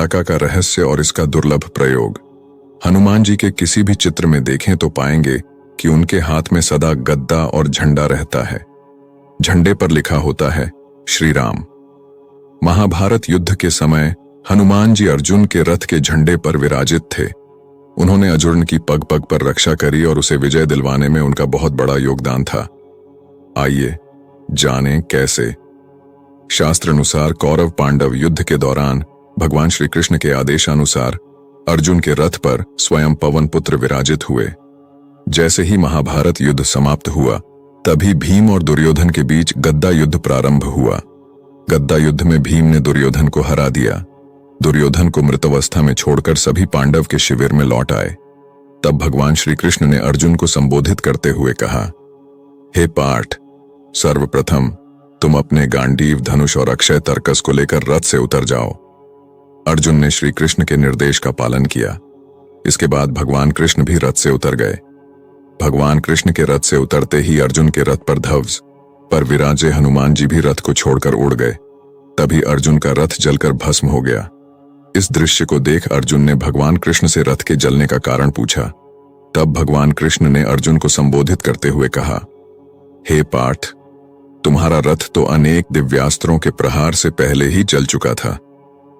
पताका का रहस्य और इसका दुर्लभ प्रयोग। हनुमान जी के किसी भी चित्र में देखें तो पाएंगे कि उनके हाथ में सदा गद्दा और झंडा रहता है। झंडे पर लिखा होता है श्री राम। महाभारत युद्ध के समय हनुमान जी अर्जुन के रथ के झंडे पर विराजित थे। उन्होंने अर्जुन की पग पग पर रक्षा करी और उसे विजय दिलवाने में उनका बहुत बड़ा योगदान था। आइए जानें कैसे। शास्त्र अनुसार कौरव पांडव युद्ध के दौरान भगवान श्री कृष्ण के आदेशानुसार अर्जुन के रथ पर स्वयं पवन पुत्र विराजित हुए। जैसे ही महाभारत युद्ध समाप्त हुआ तभी भीम और दुर्योधन के बीच गद्दा युद्ध प्रारंभ हुआ। गद्दा युद्ध में भीम ने दुर्योधन को हरा दिया। दुर्योधन को मृतावस्था में छोड़कर सभी पांडव के शिविर में लौट आए। तब भगवान श्री कृष्ण ने अर्जुन को संबोधित करते हुए कहा, हे पार्थ, सर्वप्रथम तुम अपने गांडीव, धनुष और अक्षय तर्कस को लेकर रथ से उतर जाओ। अर्जुन ने श्री कृष्ण के निर्देश का पालन किया। इसके बाद भगवान कृष्ण भी रथ से उतर गए। भगवान कृष्ण के रथ से उतरते ही अर्जुन के रथ पर ध्वज पर विराजे हनुमान जी भी रथ को छोड़कर उड़ गए। तभी अर्जुन का रथ जलकर भस्म हो गया। इस दृश्य को देख अर्जुन ने भगवान कृष्ण से रथ के जलने का कारण पूछा। तब भगवान कृष्ण ने अर्जुन को संबोधित करते हुए कहा, हे पार्थ, तुम्हारा रथ तो अनेक दिव्यास्त्रों के प्रहार से पहले ही जल चुका था।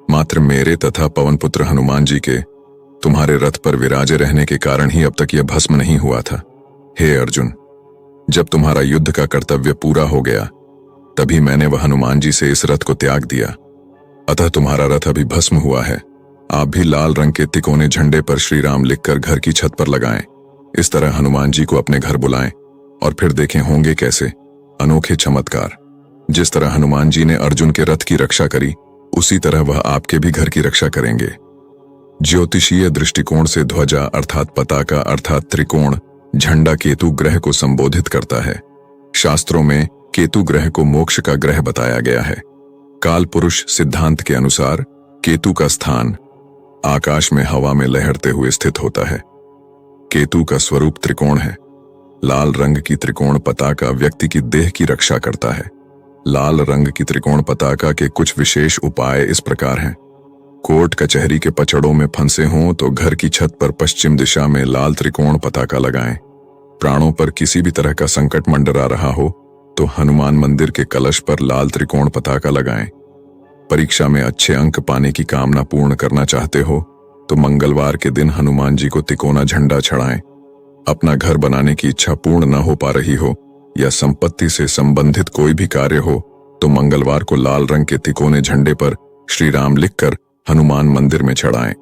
मात्र मेरे तथा पवनपुत्र हनुमान जी के तुम्हारे रथ पर विराजे रहने के कारण ही अब तक यह भस्म नहीं हुआ था। हे अर्जुन, जब तुम्हारा युद्ध का कर्तव्य पूरा हो गया तभी मैंने वह हनुमान जी से इस रथ को त्याग दिया। अतः तुम्हारा रथ अभी भस्म हुआ है। आप भी लाल रंग के तिकोने झंडे पर श्री राम लिखकर घर की छत पर लगाएं। इस तरह हनुमान जी को अपने घर बुलाएं और फिर देखें होंगे कैसे अनोखे चमत्कार। जिस तरह हनुमान जी ने अर्जुन के रथ की रक्षा करी उसी तरह वह आपके भी घर की रक्षा करेंगे। ज्योतिषीय दृष्टिकोण से ध्वजा अर्थात पताका अर्थात त्रिकोण झंडा केतु ग्रह को संबोधित करता है। शास्त्रों में केतु ग्रह को मोक्ष का ग्रह बताया गया है। काल पुरुष सिद्धांत के अनुसार केतु का स्थान आकाश में हवा में लहरते हुए स्थित होता है। केतु का स्वरूप त्रिकोण है। लाल रंग की त्रिकोण पताका व्यक्ति की देह की रक्षा करता है। लाल रंग की त्रिकोण पताका के कुछ विशेष उपाय इस प्रकार हैं। कोर्ट कचहरी के पचड़ों में फंसे हों तो घर की छत पर पश्चिम दिशा में लाल त्रिकोण पताका लगाएं। प्राणों पर किसी भी तरह का संकट मंडरा रहा हो तो हनुमान मंदिर के कलश पर लाल त्रिकोण पताका लगाएं। परीक्षा में अच्छे अंक पाने की कामना पूर्ण करना चाहते हो तो मंगलवार के दिन हनुमान जी को तिकोना झंडा चढ़ाएं। अपना घर बनाने की इच्छा पूर्ण न हो पा रही हो या संपत्ति से संबंधित कोई भी कार्य हो तो मंगलवार को लाल रंग के तिकोने झंडे पर श्री राम लिखकर हनुमान मंदिर में चढ़ाएं।